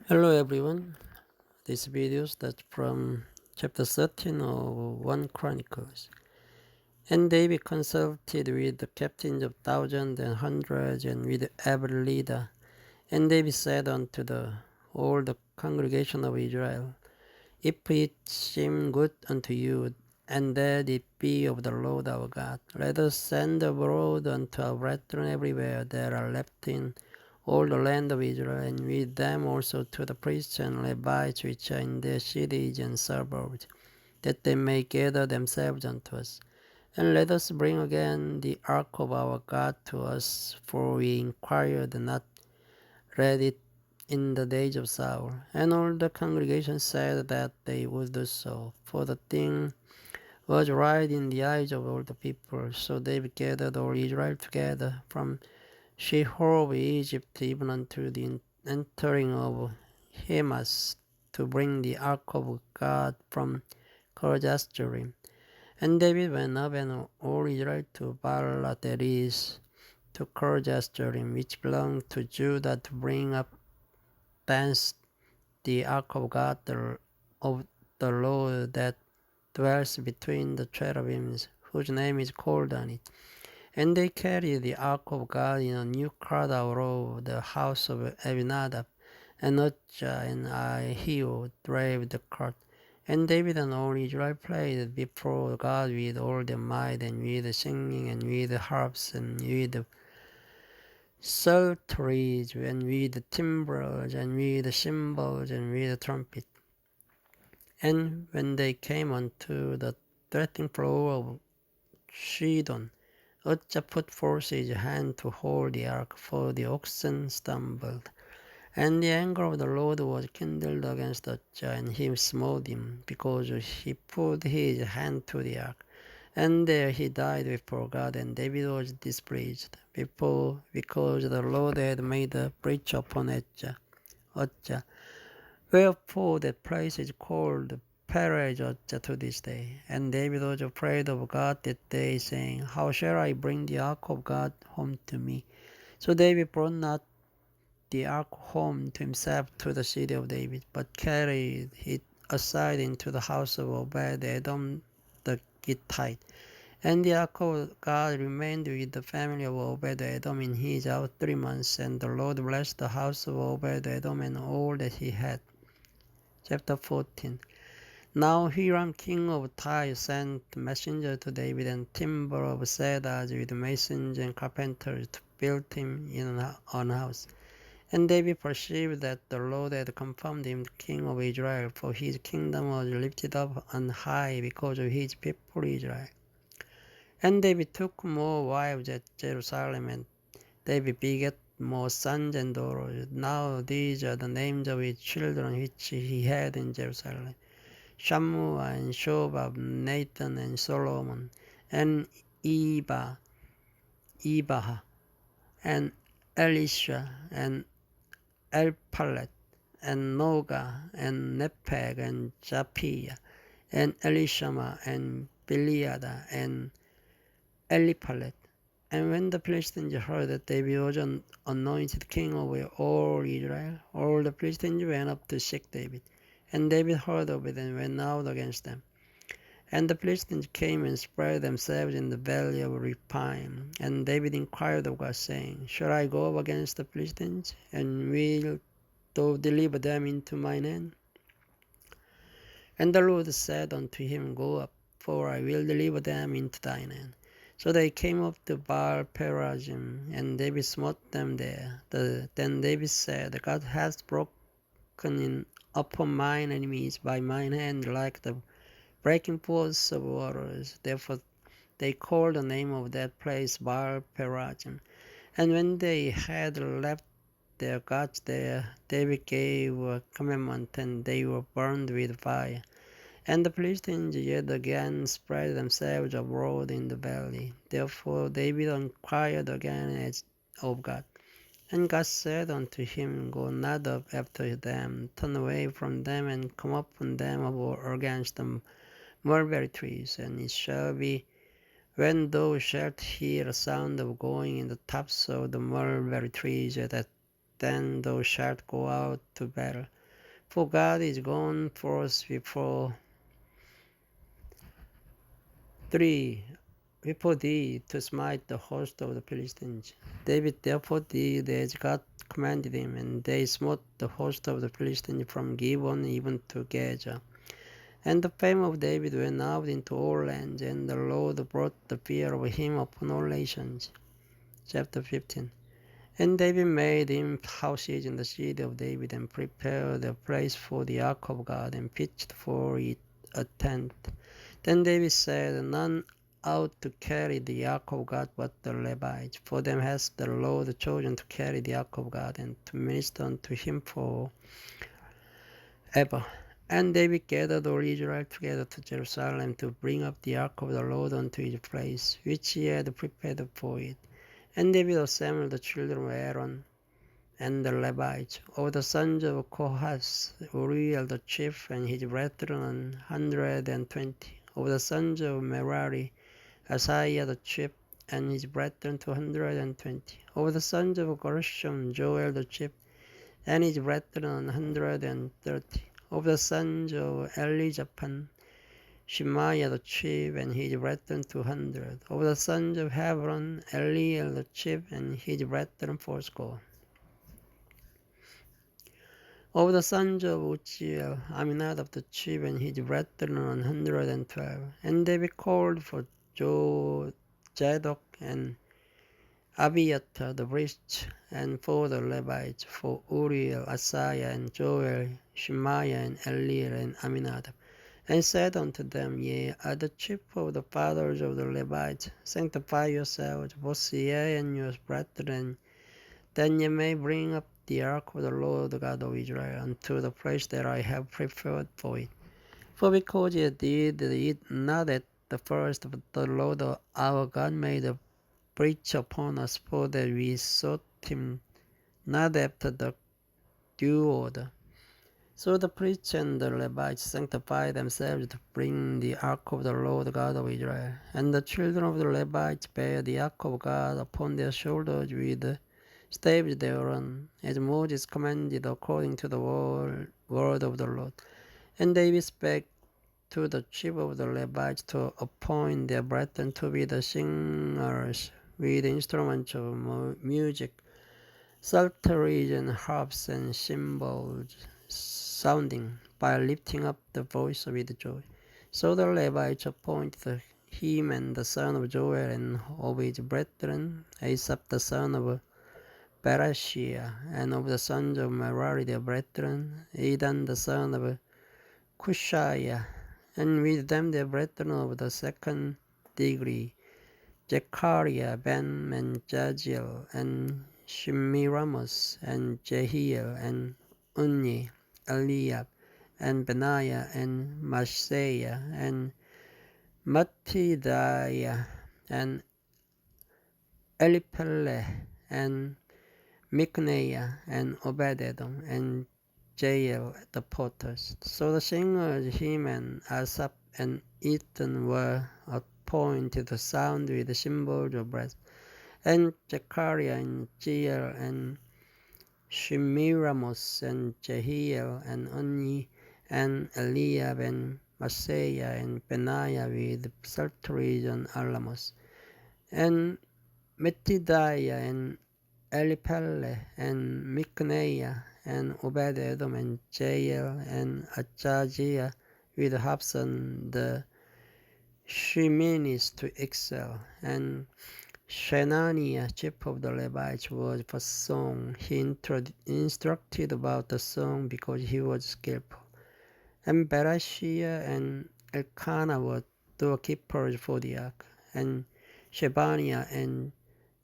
Hello everyone, this video starts from chapter 13 of 1 Chronicles. And David consulted with the captains of thousands and hundreds and with every leader. And David said unto all the congregation of Israel, If it seem good unto you, and that it be of the Lord our God, let us send abroad unto our brethren everywhere that are left in all the land of Israel, and with them also to the priests and Levites which are in their cities and suburbs, that they may gather themselves unto us. And let us bring again the ark of our God to us, for we inquired not read it in the days of Saul. And all the congregation said that they would do so, for the thing was right in the eyes of all the people. So they gathered all Israel together from Shihor of Egypt even unto the entering of Hamas, to bring the ark of God from Kirjath-jearim. And David went up and all Israel to Baal, that is, to Kirjath-jearim, which belonged to Judah, to bring up thence the ark of God of the Lord that dwells between the cherubims, whose name is called on it. And they carried the ark of God in a new cart out of the house of Abinadab, and Uzzah and Ahio drave the cart. And David and all Israel played before God with all their might, and with singing, and with harps, and with psalteries, and with timbrels, and with cymbals, and with trumpet. And when they came unto the threshing floor of Sidon, Uzzah put forth his hand to hold the ark, for the oxen stumbled. And the anger of the Lord was kindled against Uzzah, and he smote him, because he put his hand to the ark. And there he died before God, and David was displeased, because the Lord had made a breach upon Uzzah. Wherefore that place is called Perez Uzzah to this day. And David was afraid of God that day, saying, How shall I bring the ark of God home to me? So David brought not the ark home to himself to the city of David, but carried it aside into the house of Obed-Edom the Gittite. And the ark of God remained with the family of Obed-Edom in his house 3 months, and the Lord blessed the house of Obed-Edom and all that he had. Chapter 14. Now Hiram king of Tyre sent messengers to David, and timber of cedars with masons and carpenters to build him in an house. And David perceived that the Lord had confirmed him king of Israel, for his kingdom was lifted up on high because of his people Israel. And David took more wives at Jerusalem, and David begat more sons and daughters. Now these are the names of his children which he had in Jerusalem: Shammua and Shobab, Nathan and Solomon, and Ibah, and Elisha, and Elpalet, and Noga, and Nepheg, and Japhia, and Elishama, and Biliada, and Eliphalet. And when the Philistines heard that David was anointed king over all Israel, all the Philistines went up to seek David. And David heard of it and went out against them. And the Philistines came and spread themselves in the valley of Rephaim. And David inquired of God, saying, Shall I go up against the Philistines, and will thou deliver them into mine hand? And the Lord said unto him, Go up, for I will deliver them into thine hand. So they came up to Baal Perazim, and David smote them there. Then David said, God hath broken in upon mine enemies by mine hand, like the breaking forth of waters. Therefore they called the name of that place Baal Perazim. And when they had left their gods there, David gave a commandment, and they were burned with fire. And the Philistines yet again spread themselves abroad in the valley. Therefore David inquired again of God. And God said unto him, Go not up after them, turn away from them, and come upon them against the mulberry trees. And it shall be, when thou shalt hear a sound of going in the tops of the mulberry trees, that then thou shalt go out to battle. For God is gone forth before thee to smite the host of the Philistines. David therefore did as God commanded him, and they smote the host of the Philistines from Gibeon even to Gaza. And the fame of David went out into all lands, and the Lord brought the fear of him upon all nations. Chapter 15. And David made him houses in the city of David, and prepared a place for the ark of God, and pitched for it a tent. Then David said, None ought to carry the ark of God but the Levites, for them has the Lord chosen to carry the ark of God, and to minister unto him for ever. And David gathered all Israel together to Jerusalem to bring up the ark of the Lord unto his place, which he had prepared for it. And David assembled the children of Aaron and the Levites, of the sons of Kohath, Uriel the chief, and his brethren 120, of the sons of Merari, Asaiah the chief, and his brethren 220, of the sons of Gershom, Joel the chief, and his brethren 130, of the sons of Elizaphan, Shemaiah the chief, and his brethren 200, of the sons of Hebron, Eliel the chief, and his brethren 40. Of the sons of Uzziel, Aminadab the chief, and his brethren 112. And David called for Zadok and Abiathar the priests, and for the Levites, for Uriel, Asaiah, and Joel, Shemaiah, and Eliel, and Aminadab, and said unto them, Ye are the chief of the fathers of the Levites. Sanctify yourselves, both ye and your brethren, that ye may bring up the ark of the Lord God of Israel unto the place that I have prepared for it. For because ye did it not at the first, but the Lord our God made a breach upon us, for that we sought him not after the due order. So the priests and the Levites sanctified themselves to bring the ark of the Lord God of Israel. And the children of the Levites bare the ark of God upon their shoulders with staves thereon, as Moses commanded according to the word of the Lord. And David spake to the chief of the Levites to appoint their brethren to be the singers with instruments of music, psalteries and harps and cymbals sounding, by lifting up the voice with joy. So the Levites appointed him and the son of Joel, and of his brethren Asaph the son of Berashia, and of the sons of Merari their brethren Edan the son of Cushiah, and with them their brethren of the second degree, Zechariah, Ben, and Jaziel, and Shemiramus, and Jehiel, and Unni, Eliab, and Benaiah, and Maaseiah, and Mattidiah, and Elipeleh, and Micneiah, and Obed-edom, and Jael the porters. So the singers, Heman, Asaph, and Ethan were appointed to sound with the cymbals of brass. And Zechariah, and Jeiel, and Shemiramus, and Jehiel, and Unni, and Eliab, and Maaseiah, and Benaiah with psalteries and alamos, and Mattidiah, and Elipeleh, and Micneiah, and Obed-edom, and Jael, and Achaziah with harps and the Sheminis to excel, and Shenaniah, chief of the Levites, was for song. He instructed about the song because he was skillful. And Berashia and Elkanah were doorkeepers for the ark, and Shebaniah and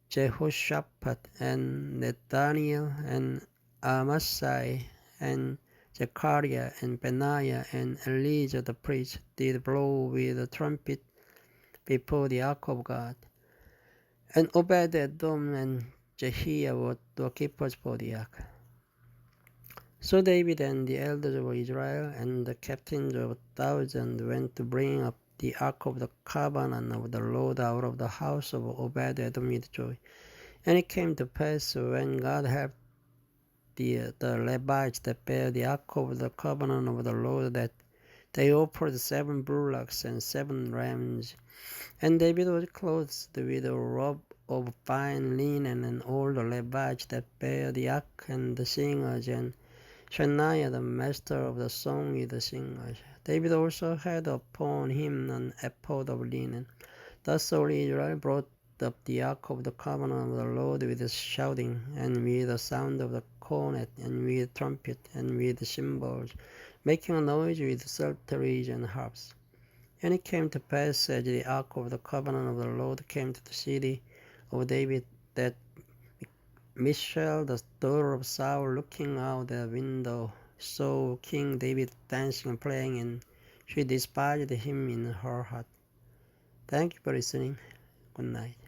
Jehoshaphat, and Nathaniel, and Amasai, and Zechariah, and Benaiah, and Elijah the priest did blow with a trumpet before the ark of God. And Obed-edom and Jehiel were doorkeepers for the ark. So David and the elders of Israel and the captains of 1,000 went to bring up the ark of the covenant of the Lord out of the house of Obed-edom with joy. And it came to pass when God had the Levites that bear the ark of the covenant of the Lord, that they offered 7 bullocks and 7 rams. And David was clothed with a robe of fine linen, and all the Levites that bear the ark, and the singers, and Shaniah the master of the song with the singers. David also had upon him an ephod of linen. Thus all Israel brought up the ark of the covenant of the Lord with shouting, and with the sound of the cornet, and with trumpet, and with cymbals, making a noise with psalteries and harps. And it came to pass, as the ark of the covenant of the Lord came to the city of David, that Michal, the daughter of Saul, looking out the window, saw King David dancing and playing, and she despised him in her heart. Thank you for listening. Good night.